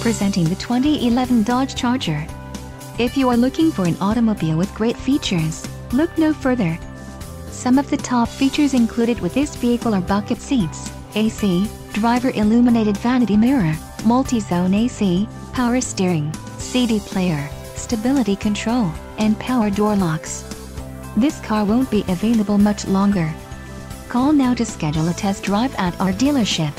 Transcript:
Presenting the 2011 Dodge Charger. If you are looking for an automobile with great features, look no further. Some of the top features included with this vehicle are bucket seats, AC, driver illuminated vanity mirror, multi-zone AC, power steering, CD player, stability control, and power door locks. This car won't be available much longer. Call now to schedule a test drive at our dealership.